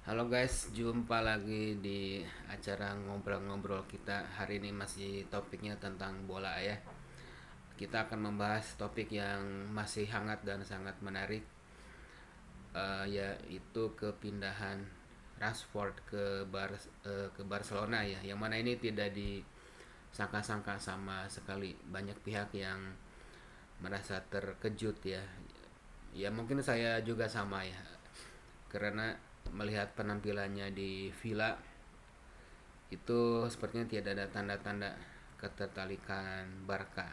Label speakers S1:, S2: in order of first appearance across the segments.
S1: Halo guys, jumpa lagi di acara ngobrol-ngobrol kita. Hari ini masih topiknya tentang bola ya. Kita akan membahas topik yang masih hangat dan sangat menarik, yaitu kepindahan Rashford ke Barcelona ya. Yang mana ini tidak disangka-sangka sama sekali. Banyak pihak yang merasa terkejut ya. Ya mungkin saya juga sama ya, karena melihat penampilannya di Villa itu sepertinya tidak ada tanda-tanda ketertarikan Barca.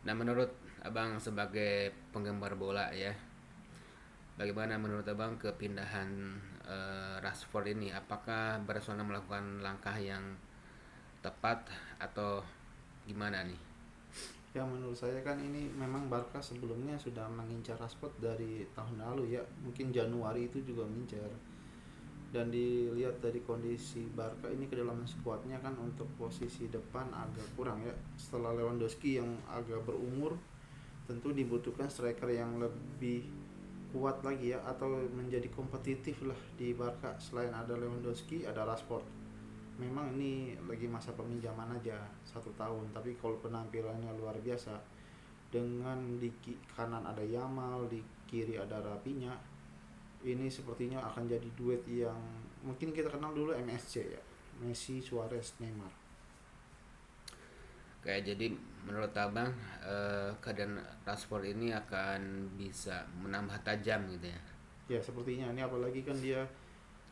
S1: Nah, menurut Abang sebagai penggemar bola ya, bagaimana menurut Abang kepindahan Rashford ini? Apakah Barcelona melakukan langkah yang tepat atau gimana nih?
S2: Ya menurut saya kan ini memang Barca sebelumnya sudah mengincar Rashford dari tahun lalu ya. Mungkin Januari itu juga mengincar. Dan dilihat dari kondisi Barca ini kedalaman skuadnya kan untuk posisi depan agak kurang ya. Setelah Lewandowski yang agak berumur, tentu dibutuhkan striker yang lebih kuat lagi ya atau menjadi kompetitif lah di Barca. Selain ada Lewandowski, ada Rashford. Memang ini lagi masa peminjaman aja 1 tahun, tapi kalau penampilannya luar biasa dengan di kanan ada Yamal, di kiri ada Rapinya. Ini sepertinya akan jadi duet yang mungkin kita kenal dulu MSC ya, Messi, Suarez, Neymar.
S1: Kayak jadi menurut Abang keadaan Rashford ini akan bisa menambah tajam gitu ya.
S2: Ya sepertinya ini apalagi kan dia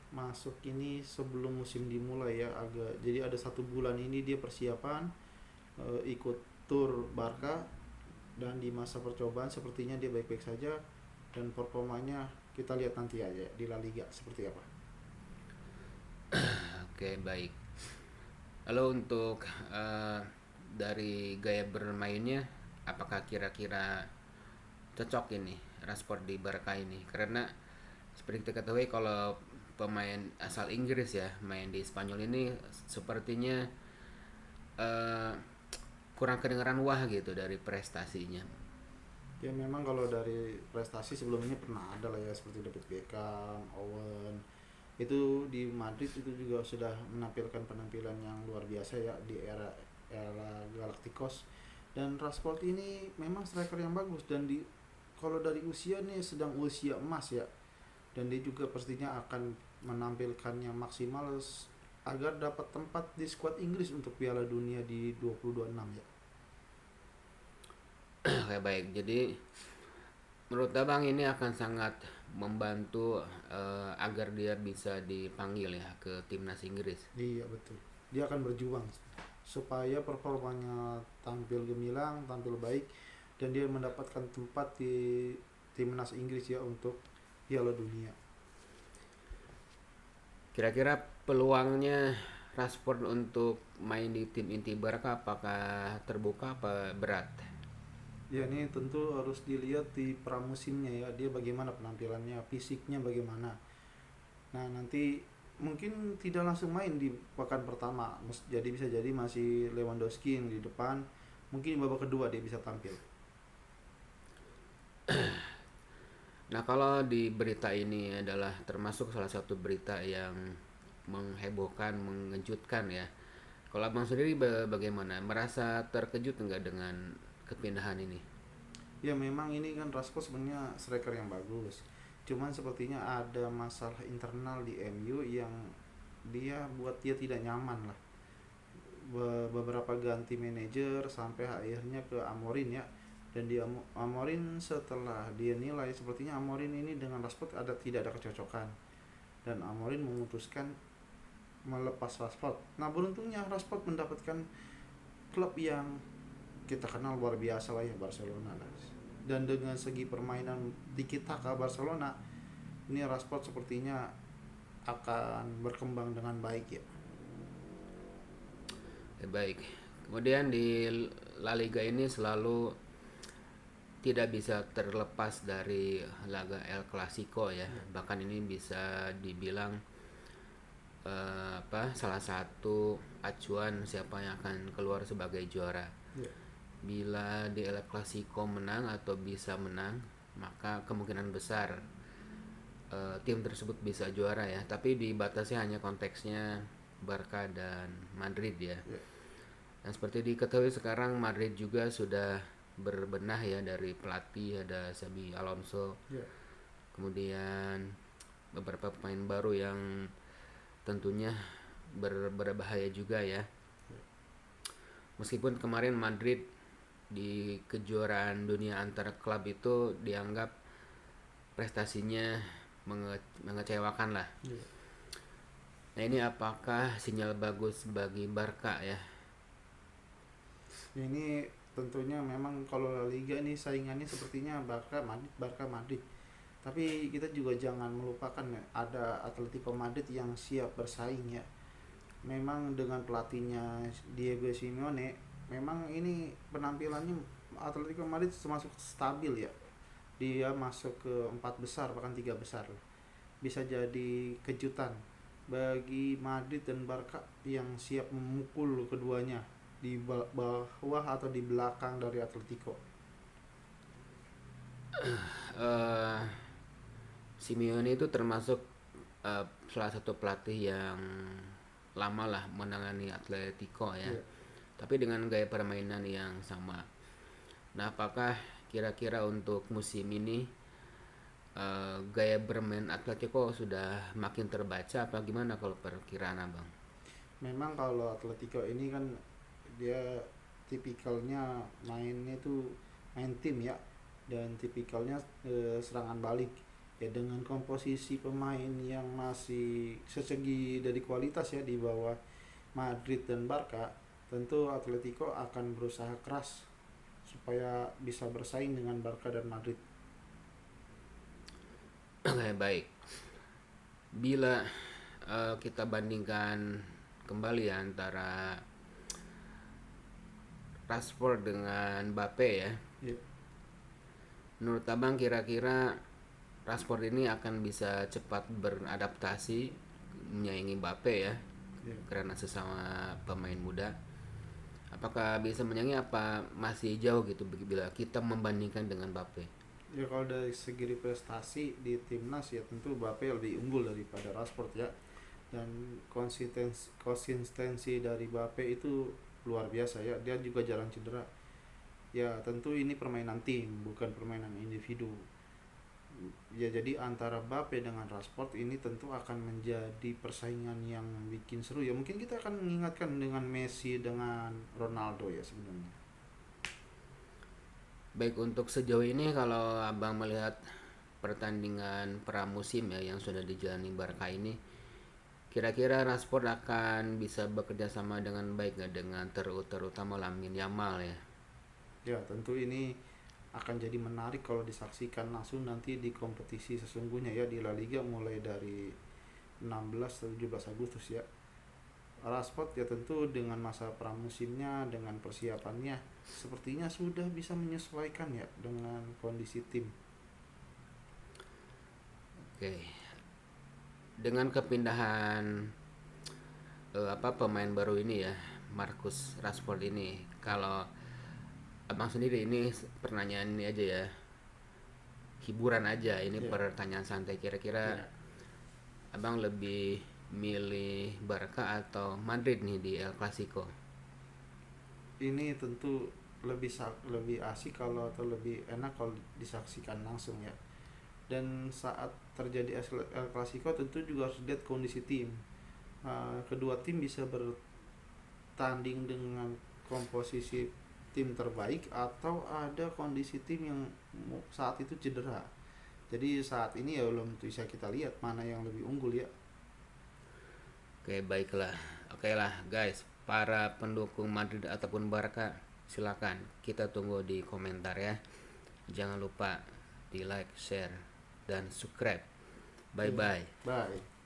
S2: masuk ini sebelum musim dimulai ya, agak jadi ada 1 bulan ini dia persiapan, ikut tur Barca. Dan di masa percobaan sepertinya dia baik-baik saja, dan performanya kita lihat nanti aja di La Liga seperti apa.
S1: Oke, baik. Lalu untuk eh, dari gaya bermainnya, apakah kira-kira cocok ini Rashford di Barca ini? Karena seperti kita ketahui kalau pemain asal Inggris ya main di Spanyol ini sepertinya eh, kurang kedengaran wah gitu dari prestasinya.
S2: Ya memang kalau dari prestasi sebelumnya pernah ada lah ya, seperti David Beckham, Owen. Itu di Madrid itu juga sudah menampilkan penampilan yang luar biasa ya di era Galacticos. Dan Rashford ini memang striker yang bagus, dan di kalau dari usia nih sedang usia emas ya. Dan dia juga pastinya akan menampilkan yang maksimal agar dapat tempat di skuad Inggris untuk Piala Dunia di 2026 ya.
S1: Oke, baik. Jadi menurut Abang ini akan sangat membantu agar dia bisa dipanggil ya ke timnas Inggris.
S2: Iya betul. Dia akan berjuang supaya performanya tampil gemilang, tampil baik, dan dia mendapatkan tempat di timnas Inggris ya untuk Piala Dunia.
S1: Kira-kira peluangnya Rashford untuk main di tim inti Barca apakah terbuka apa berat?
S2: Ya ini tentu harus dilihat di pramusimnya ya, dia bagaimana penampilannya, fisiknya bagaimana. Nah nanti mungkin tidak langsung main di pekan pertama, jadi bisa jadi masih Lewandowski yang di depan, mungkin di babak kedua dia bisa tampil.
S1: Nah, kalau di berita ini adalah termasuk salah satu berita yang menghebohkan, mengejutkan ya. Kalau Abang sendiri bagaimana? Merasa terkejut enggak dengan kepindahan ini?
S2: Ya memang ini kan Rashford sebenarnya striker yang bagus. Cuman sepertinya ada masalah internal di MU yang dia buat dia tidak nyaman lah. Beberapa ganti manajer sampai akhirnya ke Amorin ya. Dan di Amorin, setelah dia nilai sepertinya Amorin ini dengan Rashford tidak ada kecocokan. Dan Amorin memutuskan melepas Rashford. Nah beruntungnya Rashford mendapatkan klub yang kita kenal luar biasa lah ya, Barcelona lah. Dan dengan segi permainan Tiki Taka Barcelona, ini Rashford sepertinya akan berkembang dengan baik ya.
S1: Baik. Kemudian di La Liga ini selalu tidak bisa terlepas dari laga El Clasico ya.
S2: Ya,
S1: Bahkan ini bisa dibilang salah satu acuan siapa yang akan keluar sebagai juara.
S2: ya,
S1: Bila di El Clasico menang atau bisa menang, maka kemungkinan besar tim tersebut bisa juara ya, tapi dibatasi hanya konteksnya Barca dan Madrid ya.
S2: Ya,
S1: Dan seperti diketahui sekarang Madrid juga sudah berbenah ya, dari pelatih ada Xabi Alonso,
S2: ya,
S1: kemudian beberapa pemain baru yang tentunya berbahaya juga ya.
S2: ya.
S1: Meskipun kemarin Madrid di kejuaraan dunia antar klub itu dianggap prestasinya mengecewakan lah.
S2: Ya.
S1: Nah ini apakah sinyal bagus bagi Barca ya?
S2: Ini tentunya memang kalau La Liga ini saingannya sepertinya Barca Madrid, Barca Madrid. Tapi kita juga jangan melupakan ya, ada Atletico Madrid yang siap bersaing ya. Memang dengan pelatihnya Diego Simeone, memang ini penampilannya Atletico Madrid termasuk stabil ya. Dia masuk ke 4 besar bahkan 3 besar. Bisa jadi kejutan bagi Madrid dan Barca yang siap memukul keduanya di bawah atau di belakang dari Atletico.
S1: eh Simeone itu termasuk salah satu pelatih yang lama lah menangani Atletico ya.
S2: Ya.
S1: Tapi dengan gaya permainan yang sama. Nah, apakah kira-kira untuk musim ini gaya bermain Atletico sudah makin terbaca apa gimana kalau perkiraan Abang?
S2: Memang kalau Atletico ini kan dia tipikalnya mainnya itu main tim ya, dan tipikalnya serangan balik ya, dengan komposisi pemain yang masih sesegi dari kualitas ya di bawah Madrid dan Barca. Tentu Atletico akan berusaha keras supaya bisa bersaing dengan Barca dan Madrid.
S1: Oke, baik. Bila kita bandingkan kembali ya antara Rashford dengan Mbappe ya.
S2: Ya,
S1: Menurut Abang kira-kira Rashford ini akan bisa cepat beradaptasi menyaingi Mbappe ya,
S2: ya.
S1: karena sesama pemain muda. Apakah bisa menyaingi apa masih jauh gitu bila kita membandingkan dengan Mbappe?
S2: Ya kalau dari segi prestasi di timnas ya tentu Mbappe lebih unggul daripada Rashford ya. Dan konsistensi dari Mbappe itu luar biasa ya. Dia juga jarang cedera. Ya tentu ini permainan tim, bukan permainan individu. Ya jadi antara Mbappe dengan Rashford ini tentu akan menjadi persaingan yang bikin seru ya. Mungkin kita akan mengingatkan dengan Messi dengan Ronaldo ya sebenarnya.
S1: Baik, untuk sejauh ini kalau Abang melihat pertandingan pramusim ya yang sudah dijalani Barca ini, kira-kira Rashford akan bisa bekerja sama dengan baik nggak dengan terutama Lamine Yamal ya?
S2: Ya tentu ini akan jadi menarik kalau disaksikan langsung nanti di kompetisi sesungguhnya ya di La Liga mulai dari 16 atau 17 Agustus ya. Rashford ya tentu dengan masa pramusimnya, dengan persiapannya sepertinya sudah bisa menyesuaikan ya dengan kondisi tim.
S1: Oke, dengan kepindahan pemain baru ini ya, Marcus Rashford ini, kalau Abang sendiri ini pertanyaan ini aja ya, hiburan aja, ini
S2: Ya,
S1: pertanyaan santai, kira-kira
S2: ya.
S1: Abang lebih milih Barca atau Madrid nih di El Clasico?
S2: Ini tentu lebih asik kalau atau lebih enak kalau disaksikan langsung ya. Dan saat terjadi El Clasico tentu juga harus lihat kondisi tim. Kedua tim bisa bertanding dengan komposisi tim terbaik atau ada kondisi tim yang saat itu cedera. Jadi saat ini ya belum bisa kita lihat mana yang lebih unggul ya.
S1: Oke, baiklah. Oke lah guys, para pendukung Madrid ataupun Barca, silakan kita tunggu di komentar ya. Jangan lupa di like, share, dan subscribe. Bye bye.
S2: Bye.